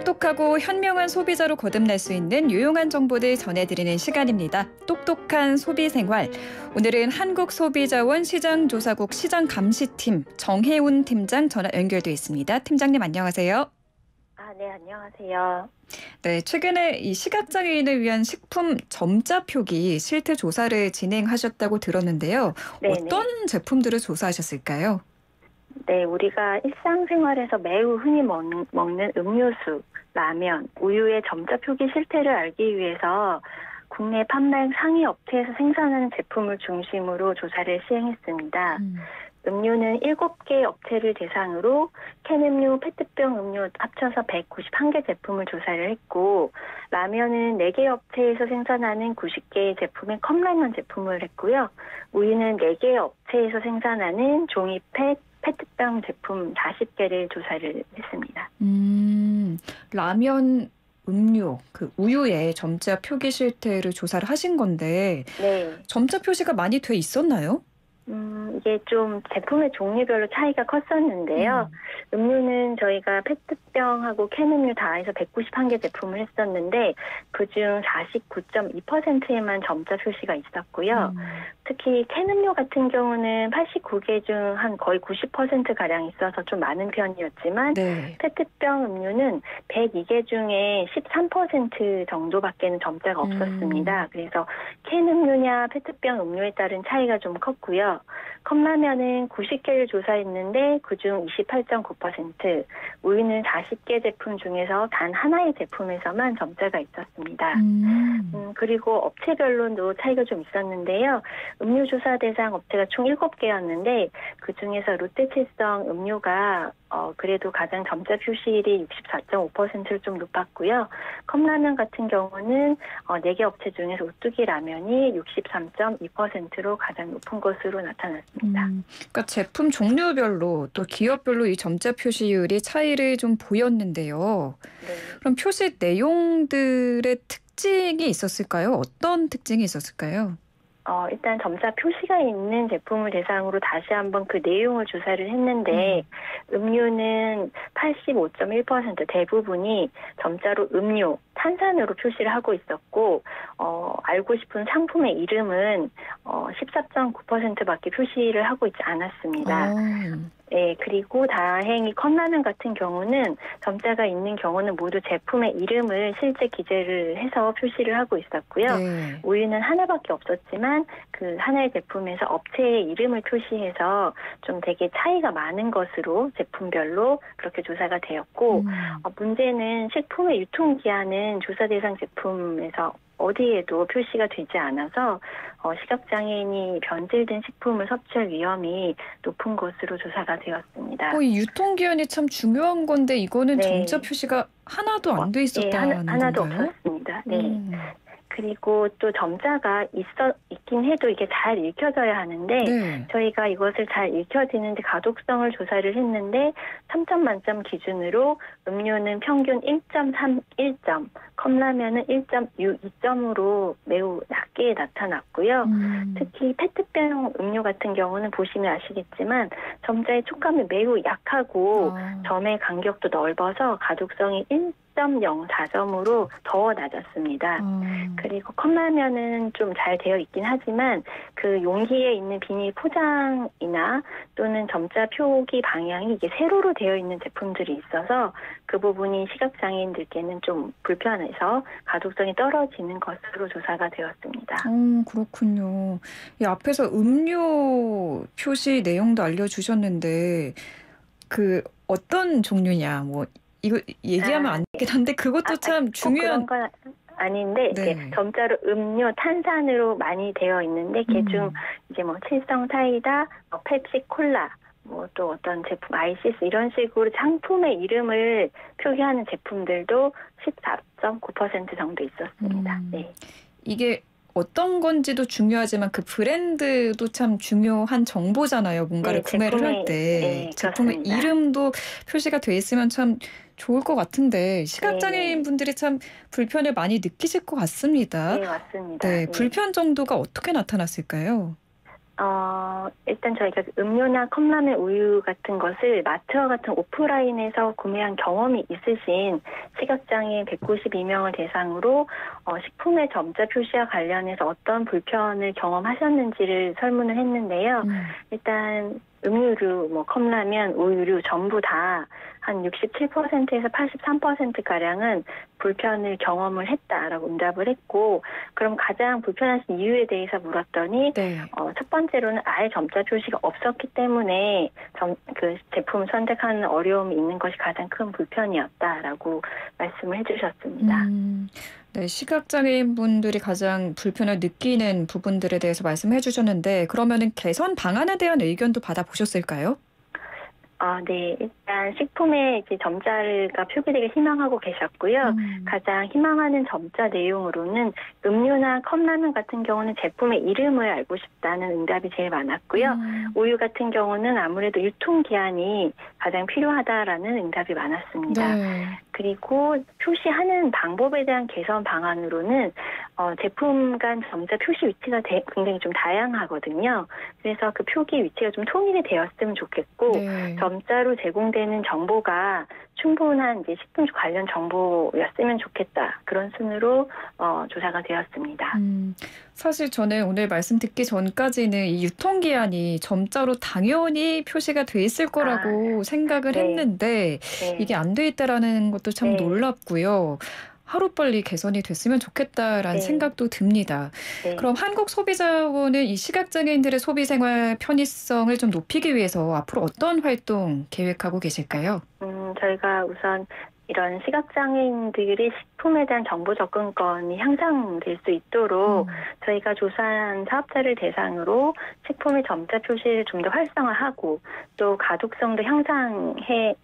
똑똑하고 현명한 소비자로 거듭날 수 있는 유용한 정보들 전해드리는 시간입니다. 똑똑한 소비생활. 오늘은 한국소비자원 시장조사국 시장감시팀 정혜운 팀장 전화 연결돼 있습니다. 팀장님 안녕하세요. 네, 안녕하세요. 네, 최근에 이 시각장애인을 위한 식품 점자 표기 실태 조사를 진행하셨다고 들었는데요. 네네. 어떤 제품들을 조사하셨을까요? 네, 우리가 일상생활에서 매우 흔히 먹는 음료수, 라면, 우유의 점자 표기 실태를 알기 위해서 국내 판매 상위 업체에서 생산하는 제품을 중심으로 조사를 시행했습니다. 음료는 7개 업체를 대상으로 캔 음료, 페트병 음료 합쳐서 191개 제품을 조사를 했고, 라면은 4개 업체에서 생산하는 90개의 제품의 컵라면 제품을 했고요. 우유는 4개 업체에서 생산하는 종이팩, 페트병 제품 40개를 조사를 했습니다. 라면, 음료, 그 우유의 점자 표기 실태를 조사를 하신 건데 네. 점자 표시가 많이 돼 있었나요? 이게 좀 제품의 종류별로 차이가 컸었는데요. 음료는 저희가 페트병하고 캔 음료 다 해서 191개 제품을 했었는데 그중 49.2%에만 점자 표시가 있었고요. 특히 캔 음료 같은 경우는 89개 중 한 거의 90%가량 있어서 좀 많은 편이었지만 네. 페트병 음료는 102개 중에 13% 정도밖에는 점자가 없었습니다. 그래서 캔 음료냐 페트병 음료에 따른 차이가 좀 컸고요. 컵라면은 90개를 조사했는데 그중 28.9%, 우유는 40개 제품 중에서 단 하나의 제품에서만 점자가 있었습니다. 그리고 업체별로도 차이가 좀 있었는데요. 음료 조사 대상 업체가 총 7개였는데 그중에서 롯데칠성 음료가 그래도 가장 점자 표시율이 64.5%를 좀 높았고요. 컵라면 같은 경우는 4개 업체 중에서 오뚜기 라면이 63.2%로 가장 높은 것으로 나타났습니다. 그러니까 제품 종류별로 또 기업별로 이 점자 표시율이 차이를 좀 보였는데요. 네. 그럼 표시 내용들의 특징이 있었을까요? 어떤 특징이 있었을까요? 일단 점자 표시가 있는 제품을 대상으로 다시 한번 그 내용을 조사를 했는데 음료는 85.1% 대부분이 점자로 음료, 탄산으로 표시를 하고 있었고 알고 싶은 상품의 이름은 14.9%밖에 표시를 하고 있지 않았습니다. 네, 그리고 다행히 컵라면 같은 경우는 점자가 있는 경우는 모두 제품의 이름을 실제 기재를 해서 표시를 하고 있었고요. 네. 우유는 하나밖에 없었지만 그 하나의 제품에서 업체의 이름을 표시해서 좀 되게 차이가 많은 것으로 제품별로 그렇게 조사가 되었고 문제는 식품의 유통기한은 조사 대상 제품에서 어디에도 표시가 되지 않아서 시각장애인이 변질된 식품을 섭취할 위험이 높은 것으로 조사가 되었습니다. 이 유통기한이 참 중요한 건데 이거는 네. 점자 표시가 하나도 안 돼 있었다는 하나도 건가요? 없었습니다. 네. 그리고 또 점자가 있긴 해도 이게 잘 읽혀져야 하는데 네. 저희가 이것을 잘 읽혀지는지 가독성을 조사를 했는데 3점 만점 기준으로 음료는 평균 1.31점, 컵라면은 1.62점으로 매우 낮게 나타났고요. 특히 페트병 음료 같은 경우는 보시면 아시겠지만 점자의 촉감이 매우 약하고 점의 간격도 넓어서 가독성이 1.04점으로 더 낮았습니다. 그리고 컵라면은 좀 잘 되어 있긴 하지만 그 용기에 있는 비닐 포장이나 또는 점자 표기 방향이 이게 세로로 되어 있는 제품들이 있어서 그 부분이 시각장애인들께는 좀 불편해서 가독성이 떨어지는 것으로 조사가 되었습니다. 그렇군요. 이 앞에서 음료 표시 내용도 알려주셨는데 그 어떤 종류냐 뭐 이거 얘기하면 안 되긴 한데 그것도 참 중요한. 그런 건 아닌데 네. 이제 점자로 음료, 탄산으로 많이 되어 있는데 그중 이제 뭐 칠성 사이다, 펩시 콜라, 뭐 또 어떤 제품 아이시스 이런 식으로 상품의 이름을 표기하는 제품들도 14.9% 정도 있었습니다. 네. 이게 어떤 건지도 중요하지만 그 브랜드도 참 중요한 정보잖아요. 뭔가를 구매를 할 때 제품의 이름도 표시가 돼 있으면 참 좋을 것 같은데 시각장애인 분들이 참 불편을 많이 느끼실 것 같습니다. 네, 맞습니다. 네, 불편 정도가 어떻게 나타났을까요? 일단 저희가 음료나 컵라면, 우유 같은 것을 마트와 같은 오프라인에서 구매한 경험이 있으신 시각장애인 192명을 대상으로 식품의 점자 표시와 관련해서 어떤 불편을 경험하셨는지를 설문을 했는데요. 일단 음료류, 컵라면, 우유류 전부 다 한 67%에서 83%가량은 불편을 경험을 했다라고 응답을 했고, 그럼 가장 불편하신 이유에 대해서 물었더니, 네. 첫 번째로는 아예 점자 표시가 없었기 때문에 그 제품을 선택하는 어려움이 있는 것이 가장 큰 불편이었다라고 말씀을 해주셨습니다. 네, 시각장애인 분들이 가장 불편을 느끼는 부분들에 대해서 말씀해 주셨는데, 그러면은 개선 방안에 대한 의견도 받아보셨을까요? 네. 일단 식품에 이제 점자가 표기되길 희망하고 계셨고요. 가장 희망하는 점자 내용으로는 음료나 컵라면 같은 경우는 제품의 이름을 알고 싶다는 응답이 제일 많았고요. 우유 같은 경우는 아무래도 유통기한이 가장 필요하다라는 응답이 많았습니다. 네. 그리고 표시하는 방법에 대한 개선 방안으로는 제품 간 점자 표시 위치가 굉장히 좀 다양하거든요. 그래서 그 표기 위치가 좀 통일이 되었으면 좋겠고, 네. 점자로 제공되는 정보가 충분한 이제 식품 관련 정보였으면 좋겠다. 그런 순으로 조사가 되었습니다. 사실 저는 오늘 말씀 듣기 전까지는 이 유통기한이 점자로 당연히 표시가 돼 있을 거라고 생각을 네. 했는데 네. 이게 안 돼 있다라는 것도 참 네. 놀랍고요. 하루빨리 개선이 됐으면 좋겠다라는 네. 생각도 듭니다. 네. 그럼 한국소비자원은 이 시각장애인들의 소비생활 편의성을 좀 높이기 위해서 앞으로 어떤 활동 계획하고 계실까요? 저희가 우선 이런 시각장애인들이 식품에 대한 정보 접근권이 향상될 수 있도록 저희가 조사한 사업자를 대상으로 식품의 점자 표시를 좀 더 활성화하고 또 가독성도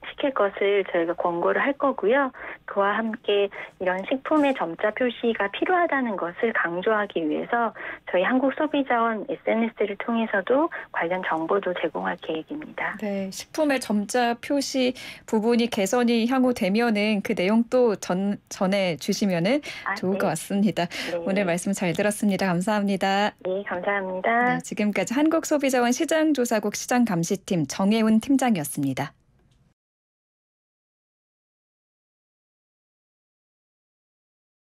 시킬 것을 저희가 권고를 할 거고요. 그와 함께 이런 식품의 점자 표시가 필요하다는 것을 강조하기 위해서 저희 한국소비자원 SNS를 통해서도 관련 정보도 제공할 계획입니다. 네, 식품의 점자 표시 부분이 개선이 향후 되면은 그 내용 또 전해 주시면은 좋을 네. 것 같습니다. 네. 오늘 말씀 잘 들었습니다. 감사합니다. 네, 감사합니다. 네, 지금까지 한국소비자원 시장조사국 시장감시팀 정혜운 팀장이었습니다.